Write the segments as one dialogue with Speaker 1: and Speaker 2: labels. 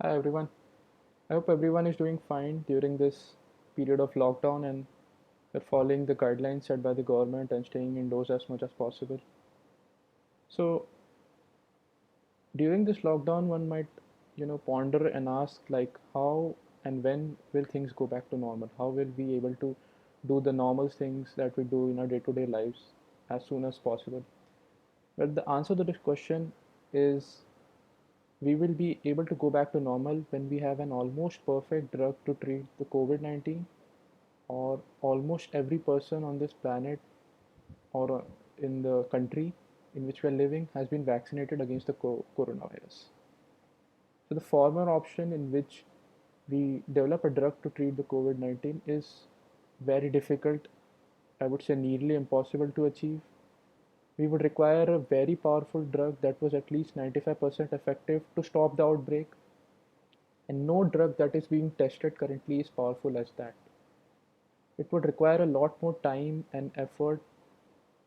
Speaker 1: Hi everyone. I hope everyone is doing fine during this period of lockdown and they're following the guidelines set by the government and staying indoors as much as possible. So during this lockdown, one might, ponder and ask like how and when will things go back to normal? How will we able to do the normal things that we do in our day-to-day lives as soon as possible? Well, the answer to this question is we will be able to go back to normal when we have an almost perfect drug to treat the COVID-19 or almost every person on this planet or in the country in which we are living has been vaccinated against the coronavirus. So the former option in which we develop a drug to treat the COVID-19 is very difficult, I would say nearly impossible to achieve. We would require a very powerful drug that was at least 95% effective to stop the outbreak, and no drug that is being tested currently is powerful as that. It would require a lot more time and effort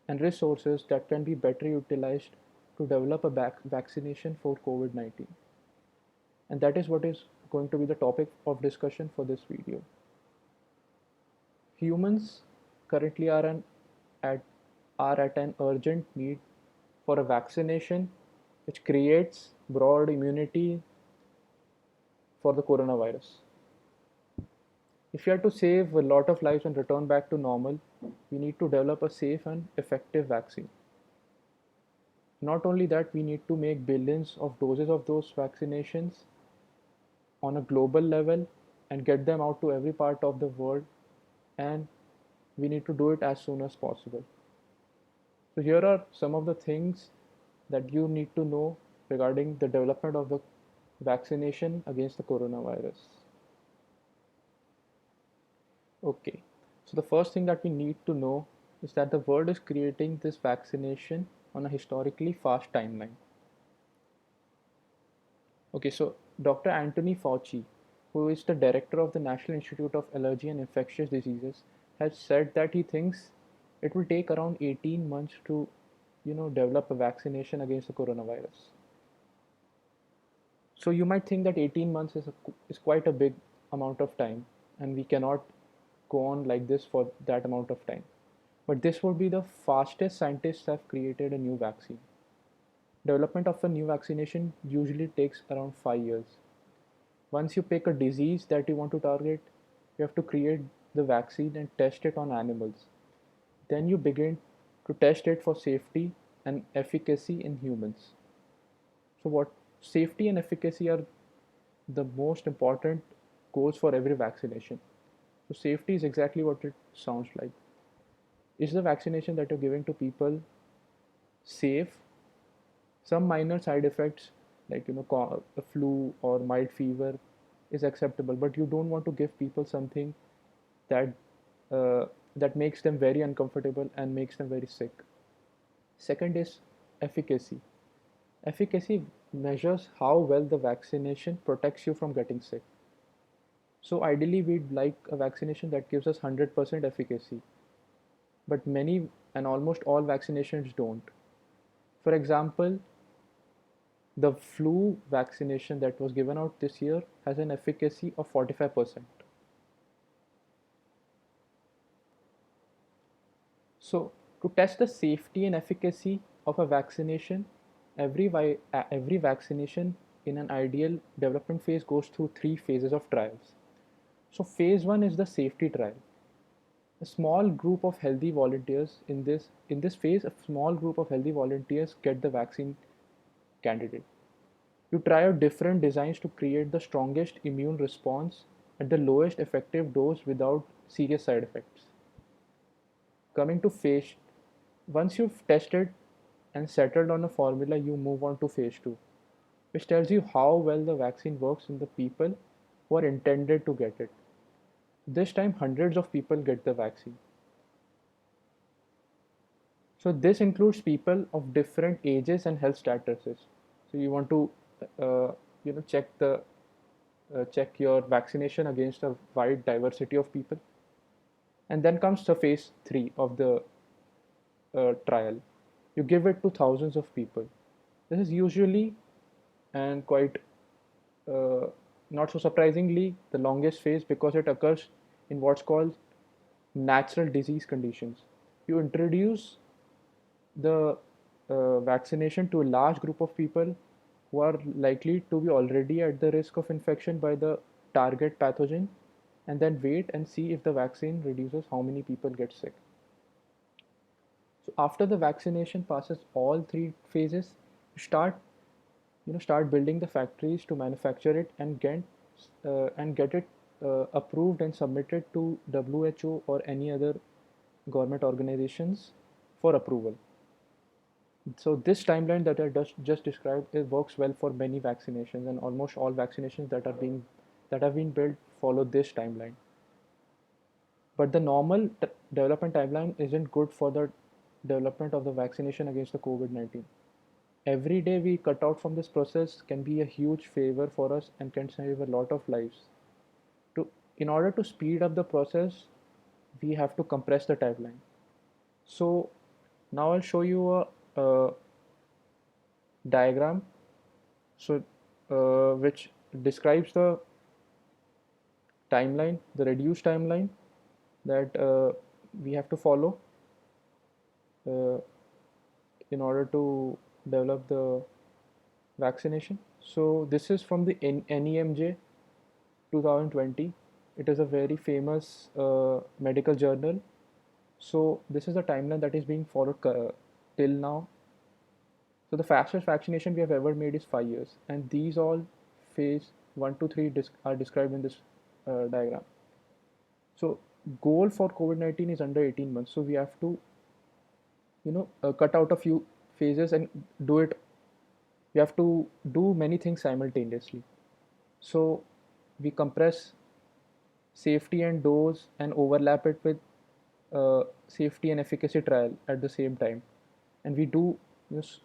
Speaker 1: and resources that can be better utilized to develop a vaccination for COVID-19. And that is what is going to be the topic of discussion for this video. Humans currently at, are at an urgent need for a vaccination which creates broad immunity for the coronavirus. If we are to save a lot of lives and return back to normal, we need to develop a safe and effective vaccine. Not only that, we need to make billions of doses of those vaccinations on a global level and get them out to every part of the world, and we need to do it as soon as possible. So here are some of the things that you need to know regarding the development of the vaccination against the coronavirus. Okay, so the first thing that we need to know is that the world is creating this vaccination on a historically fast timeline. Okay, so Dr. Anthony Fauci, who is the director of the National Institute of Allergy and Infectious Diseases, has said that he thinks it will take around 18 months to, develop a vaccination against the coronavirus. So you might think that 18 months is quite a big amount of time, and we cannot go on like this for that amount of time. But this would be the fastest scientists have created a new vaccine. Development of a new vaccination usually takes around 5 years. Once you pick a disease that you want to target, you have to create the vaccine and test it on animals. Then you begin to test it for safety and efficacy in humans. So what safety and efficacy are the most important goals for every vaccination. So safety is exactly what it sounds like. Is the vaccination that you're giving to people safe? Some minor side effects like a flu or mild fever is acceptable, but you don't want to give people something that that makes them very uncomfortable and makes them very sick. Second is efficacy. Efficacy measures how well the vaccination protects you from getting sick. So ideally we'd like a vaccination that gives us 100% efficacy, but many and almost all vaccinations don't. For example, the flu vaccination that was given out this year has an efficacy of 45%. So, to test the safety and efficacy of a vaccination, every vaccination in an ideal development phase goes through 3 phases of trials. So, phase 1 is the safety trial. A small group of healthy volunteers in this phase, a small group of healthy volunteers get the vaccine candidate. You try out different designs to create the strongest immune response at the lowest effective dose without serious side effects. Coming to phase, once you've tested and settled on a formula, you move on to phase 2, which tells you how well the vaccine works in the people who are intended to get it. This time, hundreds of people get the vaccine. So this includes people of different ages and health statuses. So you want to, uh, check your vaccination against a wide diversity of people. And then comes the phase 3 of the trial. You give it to thousands of people. This is usually and quite not so surprisingly, the longest phase because it occurs in what's called natural disease conditions. You introduce the vaccination to a large group of people who are likely to be already at the risk of infection by the target pathogen, and then wait and see if the vaccine reduces how many people get sick. So after the vaccination passes all three phases, you start building the factories to manufacture it and get it approved and submitted to WHO or any other government organizations for approval. So this timeline that I just described, it works well for many vaccinations, and almost all vaccinations that have been built follow this timeline. But the normal development timeline isn't good for the development of the vaccination against the COVID-19. Every day we cut out from this process can be a huge favor for us and can save a lot of lives. In order to speed up the process, we have to compress the timeline. So now I'll show you a diagram, so which describes the timeline, the reduced timeline that we have to follow uh, in order to develop the vaccination. So this is from the NEMJ 2020. It is a very famous medical journal. So this is the timeline that is being followed till now. So the fastest vaccination we have ever made is 5 years, and these all phase 1 to 3 are described in this diagram. So goal for COVID-19 is under 18 months. So we have to cut out a few phases and do it. We have to do many things simultaneously. So we compress safety and dose and overlap it with safety and efficacy trial at the same time, and we do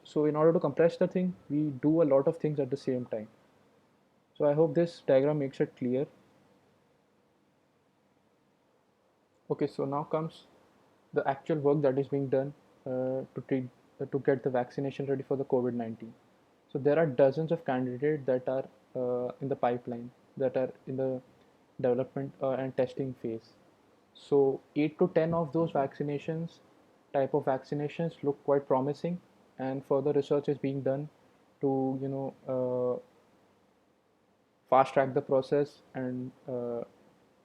Speaker 1: so in order to compress the thing, we do a lot of things at the same time. So I hope this diagram makes it clear. Okay, so now comes the actual work that is being done to get the vaccination ready for the COVID-19. So there are dozens of candidates that are in the pipeline, that are in the development and testing phase. So 8 to 10 of those type of vaccinations look quite promising, and further research is being done to fast track the process and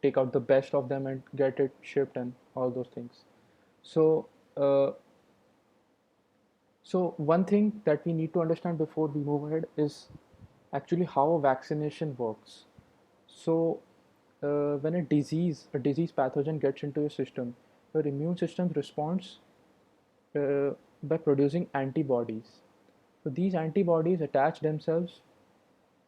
Speaker 1: take out the best of them and get it shipped and all those things. So uh, so one thing that we need to understand before we move ahead is actually how a vaccination works. So when a disease pathogen gets into your system, your immune system responds uh, by producing antibodies. So these antibodies attach themselves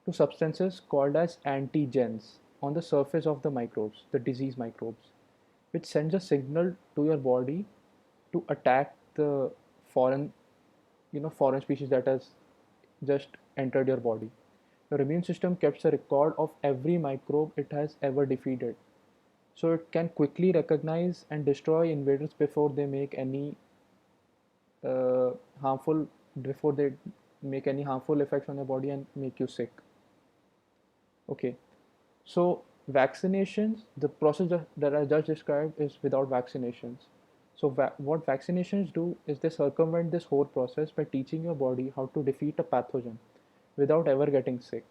Speaker 1: to substances called as antigens on the surface of the microbes, the disease microbes, which sends a signal to your body to attack the foreign, foreign species that has just entered your body. Your immune system keeps a record of every microbe it has ever defeated, so it can quickly recognize and destroy invaders uh, harmful before they make any harmful effects on your body and make you sick. Okay, so vaccinations, the process that I just described is without vaccinations. So what vaccinations do is they circumvent this whole process by teaching your body how to defeat a pathogen without ever getting sick.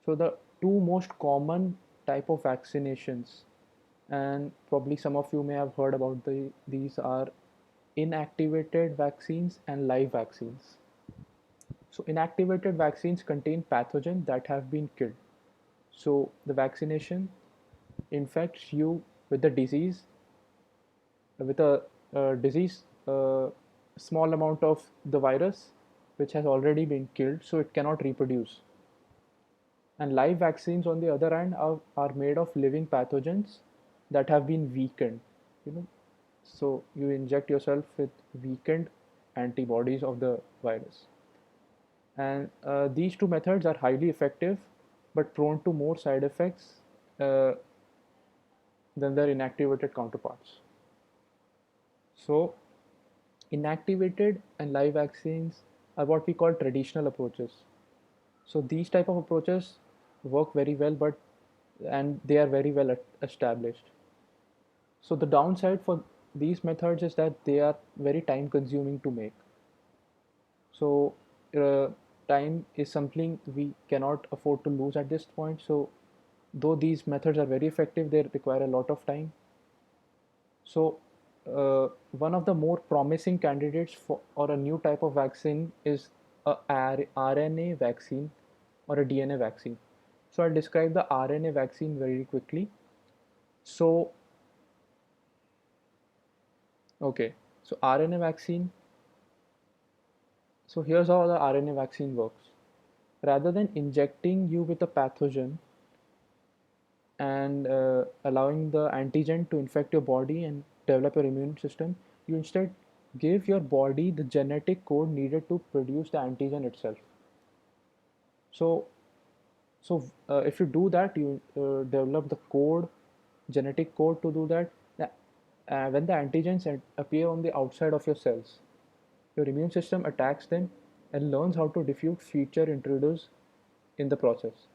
Speaker 1: So the two most common type of vaccinations, and probably some of you may have heard about these, are inactivated vaccines and live vaccines. So inactivated vaccines contain pathogens that have been killed. So the vaccination infects you with the disease, with a disease, small amount of the virus which has already been killed, so it cannot reproduce. And live vaccines, on the other hand, are made of living pathogens that have been weakened. You know, so you inject yourself with weakened antibodies of the virus. And these two methods are highly effective, but prone to more side effects uh, than their inactivated counterparts. So inactivated and live vaccines are what we call traditional approaches. So these type of approaches work very well, but and they are very well established. So the downside for these methods is that they are very time consuming to make. So uh, time is something we cannot afford to lose at this point. So though these methods are very effective, they require a lot of time. So one of the more promising candidates for or a new type of vaccine is a RNA vaccine or a DNA vaccine. So I'll describe the RNA vaccine very quickly. So okay, so RNA vaccine. So here's how the RNA vaccine works. Rather than injecting you with a pathogen and allowing the antigen to infect your body and develop your immune system, you instead give your body the genetic code needed to produce the antigen itself. So, so if you do that, you develop the code, genetic code to do that. When the antigens appear on the outside of your cells, your immune system attacks them and learns how to defeat feature intruders in the process.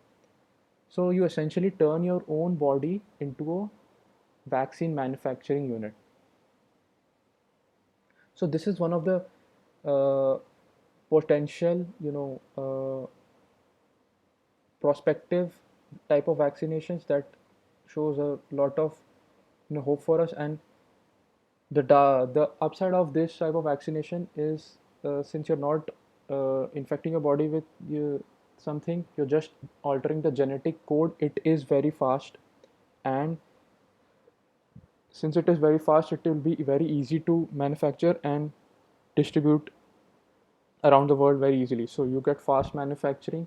Speaker 1: So you essentially turn your own body into a vaccine manufacturing unit. So this is one of the uh, potential, prospective type of vaccinations that shows a lot of hope for us. And the upside of this type of vaccination is since you're not infecting your body with something, you're just altering the genetic code. It is very fast, and since it is very fast, it will be very easy to manufacture and distribute around the world very easily. So you get fast manufacturing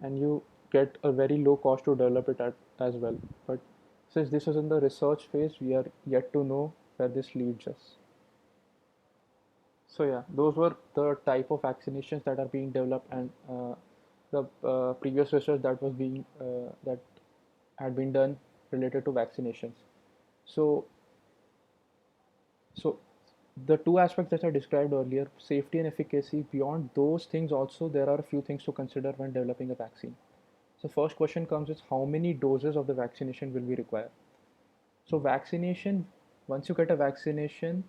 Speaker 1: and you get a very low cost to develop it as well. But since this is in the research phase, we are yet to know where this leads us. So yeah, those were the type of vaccinations that are being developed, and the previous research that was being that had been done related to vaccinations. So so the two aspects that I described earlier, safety and efficacy, beyond those things also there are a few things to consider when developing a vaccine. So first question comes is how many doses of the vaccination will we require? So vaccination, once you get a vaccination,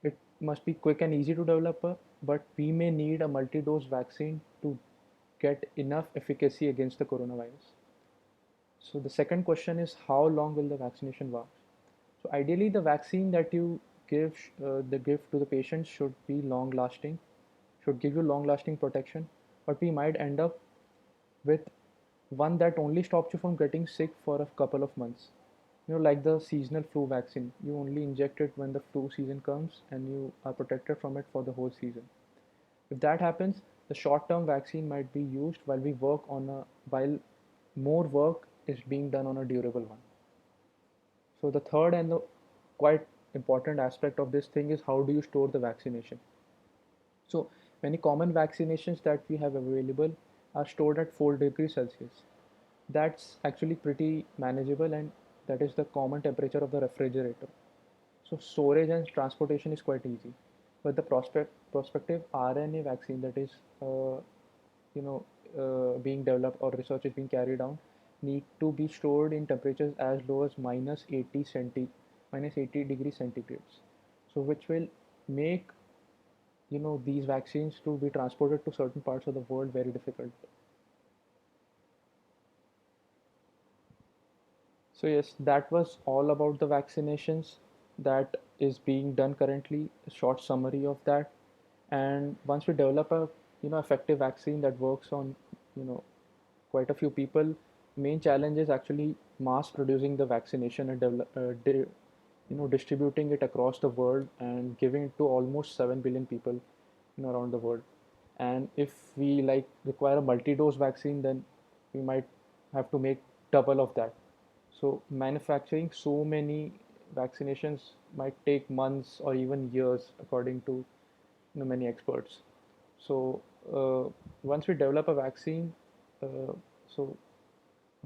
Speaker 1: it must be quick and easy to develop, but we may need a multi-dose vaccine to get enough efficacy against the coronavirus. So the second question is how long will the vaccination last? So ideally, the vaccine that you give to the patient should be long lasting, should give you long lasting protection. But we might end up with one that only stops you from getting sick for a couple of months. Like the seasonal flu vaccine, you only inject it when the flu season comes and you are protected from it for the whole season. If that happens, the short-term vaccine might be used while more work is being done on a durable one. So the third and the quite important aspect of this thing is how do you store the vaccination? So many common vaccinations that we have available are stored at 4 degrees Celsius. That's actually pretty manageable, and that is the common temperature of the refrigerator. So storage and transportation is quite easy. But the prospective RNA vaccine that is you know being developed or research is being carried on need to be stored in temperatures as low as minus 80 degrees centigrades, so which will make these vaccines to be transported to certain parts of the world very difficult. So yes, that was all about the vaccinations that is being done currently, a short summary of that. And once we develop a effective vaccine that works on you know quite a few people, main challenge is actually mass producing the vaccination and distributing it across the world and giving it to almost 7 billion people around the world. And if we require a multi-dose vaccine, then we might have to make double of that. So manufacturing so many vaccinations might take months or even years, according to many experts. So once we develop a vaccine, uh, so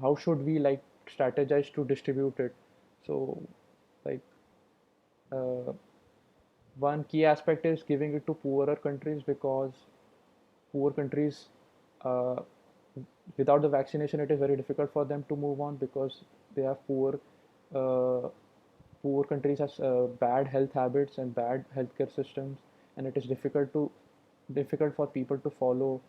Speaker 1: how should we strategize to distribute it? So like uh, one key aspect is giving it to poorer countries, because poor countries uh, without the vaccination it is very difficult for them to move on because they have uh, poor countries has bad health habits and bad healthcare systems, and it is difficult for people to follow,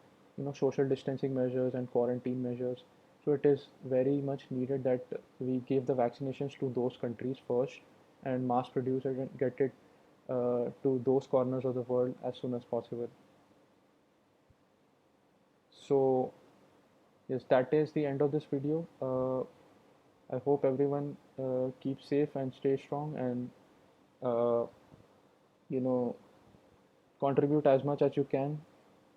Speaker 1: social distancing measures and quarantine measures. So it is very much needed that we give the vaccinations to those countries first and mass produce it and get it to those corners of the world as soon as possible. So yes, that is the end of this video. I hope everyone keeps safe and stay strong, and uh, you know contribute as much as you can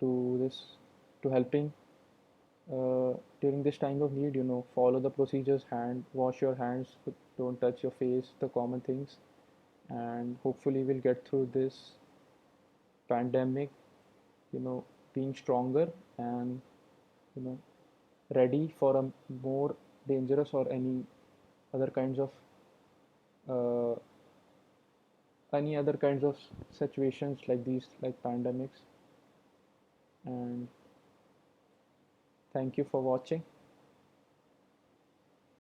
Speaker 1: to this, to helping during this time of need. Follow the procedures, wash your hands, don't touch your face, the common things, and hopefully we'll get through this pandemic, you know being stronger and you know ready for a more dangerous or other kinds of uh, any other kinds of situations like these, like pandemics. And thank you for watching.